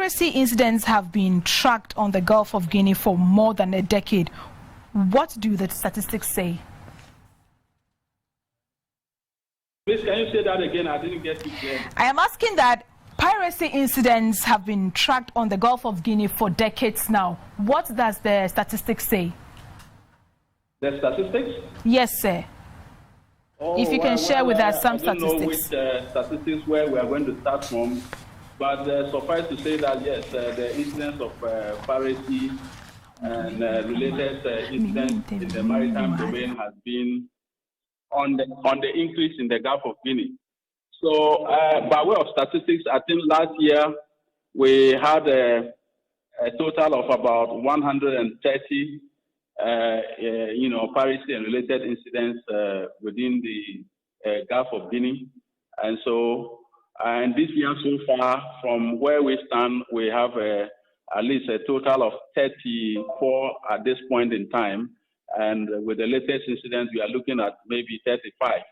piracy incidents have been tracked on the Gulf of Guinea for more than a decade. What do the statistics say? Please, can you say that again? I didn't get it clear. I am asking that piracy incidents have been tracked on the Gulf of Guinea for decades now. What does the statistics say? The statistics? Yes, sir. Oh, if you can share with us some statistics. I don't know which statistics where we are going to start from, but suffice to say that yes, the incidence of piracy and related incidents in the maritime domain has been on the increase in the Gulf of Guinea. So, by way of statistics, I think last year we had a total of about 130 piracy and related incidents within the Gulf of Guinea. And so, and this year so far, from where we stand, we have at least a total of 34 at this point in time. And with the latest incidents, we are looking at maybe 35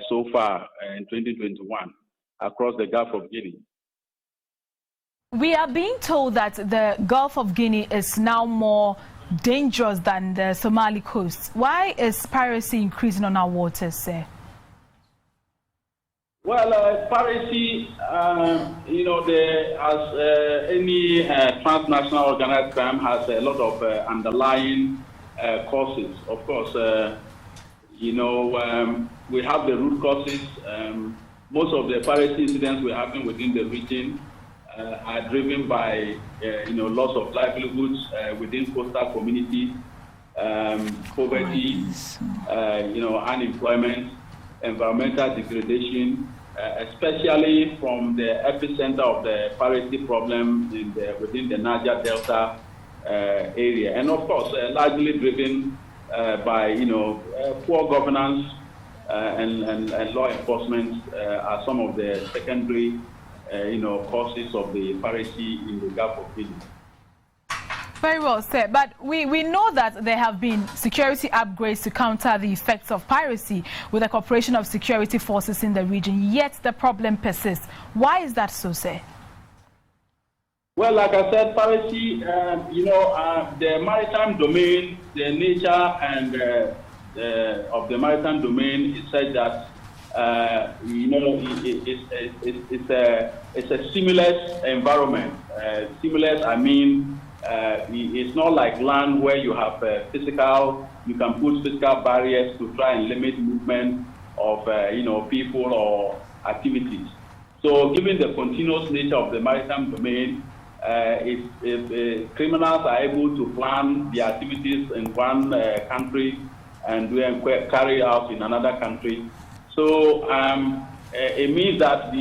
so far in 2021 across the Gulf of Guinea. We are being told that the Gulf of Guinea is now more dangerous than the Somali coast. Why is piracy increasing on our waters, sir? Well, piracy, as any transnational organized crime, has a lot of underlying causes. Of course, we have the root causes. Most of the piracy incidents we're having within the region are driven by, loss of livelihoods within coastal communities, poverty, unemployment, environmental degradation, especially from the epicenter of the piracy problem within the Niger Delta area, and of course, largely driven by poor governance and law enforcement are some of the secondary causes of the piracy in the Gulf of Guinea. Very well said. But we know that there have been security upgrades to counter the effects of piracy with the cooperation of security forces in the region, yet the problem persists. Why is that so, sir? Well, like I said, piracy, the maritime domain, the nature and of the maritime domain is such that it's a seamless environment. Seamless, I mean, it's not like land where you have you can put physical barriers to try and limit movement of people or activities. So, given the continuous nature of the maritime domain, if criminals are able to plan their activities in one country and carry out in another country, so it means that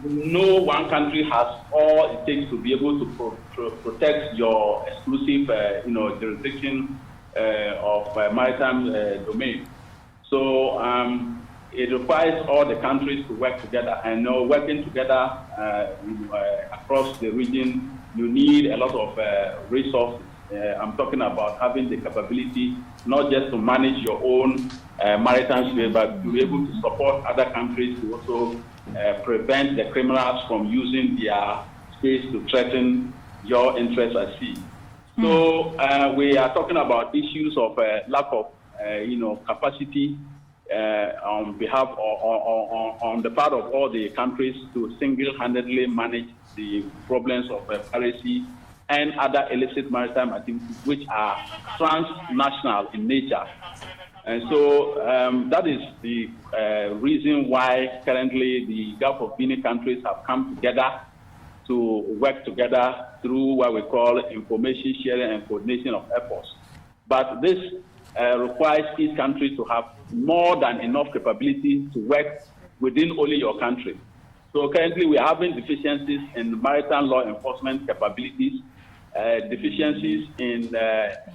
no one country has all it takes to be able to protect your exclusive, jurisdiction of maritime domain. So it requires all the countries to work together, and working together across the region, you need a lot of resources. I'm talking about having the capability not just to manage your own maritime space, but to be able to support other countries to also prevent the criminals from using their space to threaten your interests at sea. So we are talking about issues of lack of capacity on behalf on the part of all the countries to single-handedly manage the problems of piracy and other illicit maritime activities which are transnational in nature. And so that is the reason why currently the Gulf of Guinea countries have come together to work together through what we call information sharing and coordination of efforts. But this requires each country to have more than enough capability to work within only your country. So currently we are having deficiencies in maritime law enforcement capabilities, deficiencies in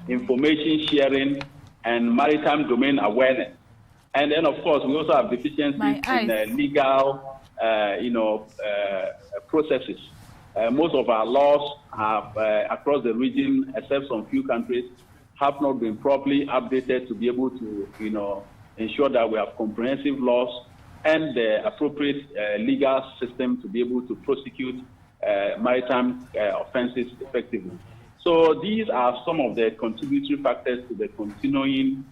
information sharing and maritime domain awareness. And then of course we also have deficiencies in legal processes. Most of our laws have across the region, except some few countries, have not been properly updated to be able to ensure that we have comprehensive laws and the appropriate legal system to be able to prosecute maritime offenses effectively. So these are some of the contributory factors to the continuing,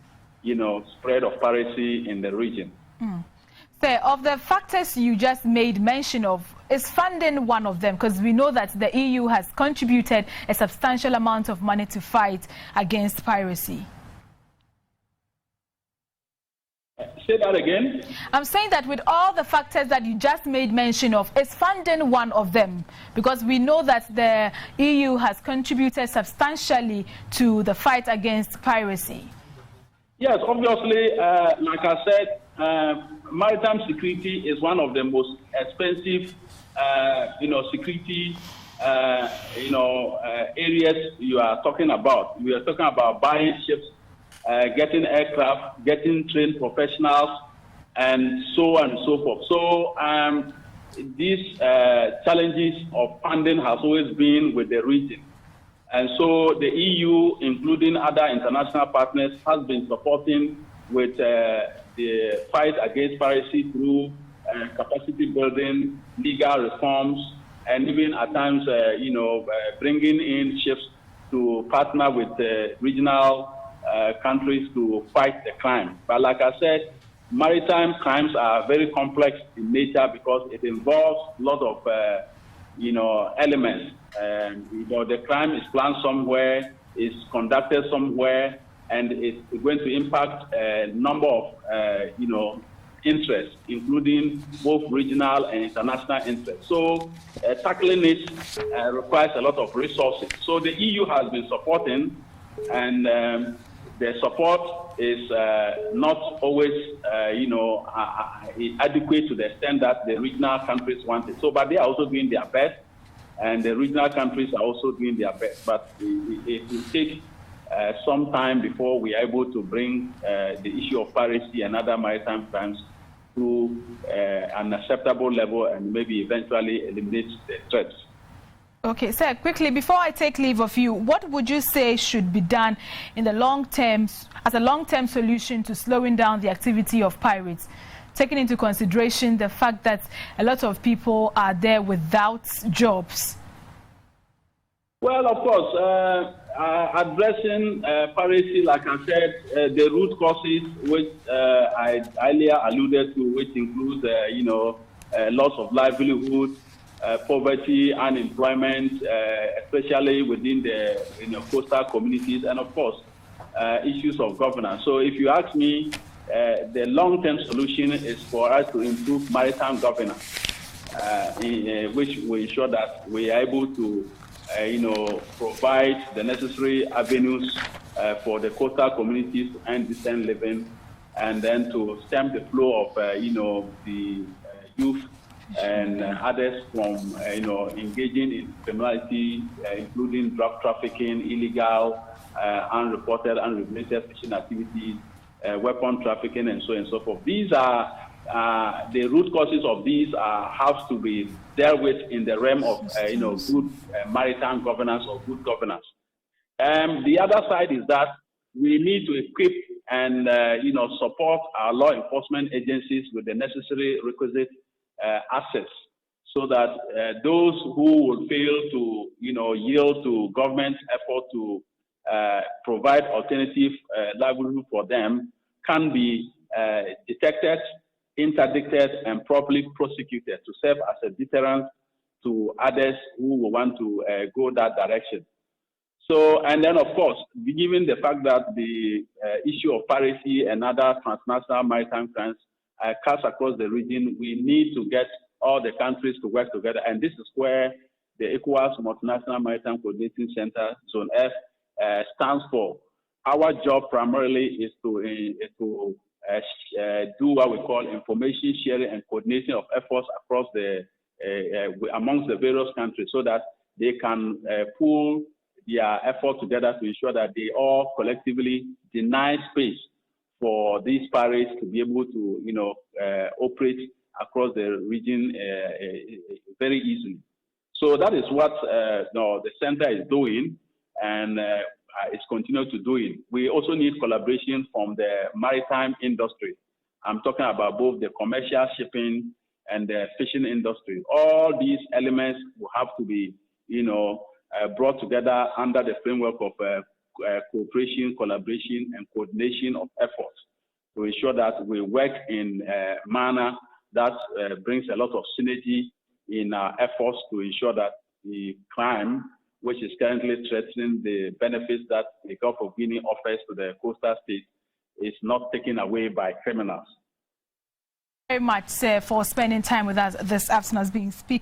spread of piracy in the region. So, of the factors you just made mention of, is funding one of them? Because we know that the EU has contributed a substantial amount of money to fight against piracy. Say that again? I'm saying that with all the factors that you just made mention of, is funding one of them? Because we know that the EU has contributed substantially to the fight against piracy. Yes, obviously, like I said, maritime security is one of the most expensive, security, areas you are talking about. We are talking about buying ships, getting aircraft, getting trained professionals, and so on and so forth. So these challenges of funding has always been with the region. And so the EU, including other international partners, has been supporting with the fight against piracy through capacity building, legal reforms, and even at times, bringing in ships to partner with regional countries to fight the crime. But like I said, maritime crimes are very complex in nature because it involves a lot of, elements. The crime is planned somewhere, is conducted somewhere, and it's going to impact a number of, interests, including both regional and international interests. So tackling it requires a lot of resources. So the EU has been supporting, and the support is not always, adequate to the extent that the regional countries want it. So, but they are also doing their best, and the regional countries are also doing their best. But it will take some time before we are able to bring the issue of piracy and other maritime crimes to an acceptable level and maybe eventually eliminate the threats. Okay, sir, quickly, before I take leave of you, what would you say should be done in the long term, as a long-term solution to slowing down the activity of pirates, taking into consideration the fact that a lot of people are there without jobs? Well, of course, addressing piracy, like I said, the root causes, which I earlier alluded to, which includes, loss of livelihood, poverty, unemployment, especially within the coastal communities, and of course, issues of governance. So if you ask me, the long-term solution is for us to improve maritime governance, which will ensure that we are able to provide the necessary avenues for the coastal communities to end decent living, and then to stem the flow of the youth and others from engaging in criminality, including drug trafficking, illegal, unreported, unregulated fishing activities, weapon trafficking, and so on and so forth. These are the root causes of these have to be dealt with in the realm of good maritime governance or good governance. The other side is that we need to equip and support our law enforcement agencies with the necessary requisite assets, so that those who will fail to yield to government effort to provide alternative livelihood for them can be detected, interdicted, and properly prosecuted to serve as a deterrent to others who will want to go that direction. So, and then of course, given the fact that the issue of piracy and other transnational maritime crimes cuts across the region, we need to get all the countries to work together. And this is where the ECOWAS Multinational Maritime Coordinating Center, Zone F, stands for. Our job primarily is to do what we call information sharing and coordination of efforts across amongst the various countries, so that they can pool their effort together to ensure that they all collectively deny space for these pirates to be able to, operate across the region very easily. So that is what the center is doing, and it's continued to do it. We also need collaboration from the maritime industry. I'm talking about both the commercial shipping and the fishing industry. All these elements will have to be, brought together under the framework of cooperation, collaboration, and coordination of efforts to ensure that we work in a manner that brings a lot of synergy in our efforts to ensure that the crime, which is currently threatening the benefits that the Gulf of Guinea offers to the coastal states, is not taken away by criminals. Very much, sir, for spending time with us this afternoon as being speaking.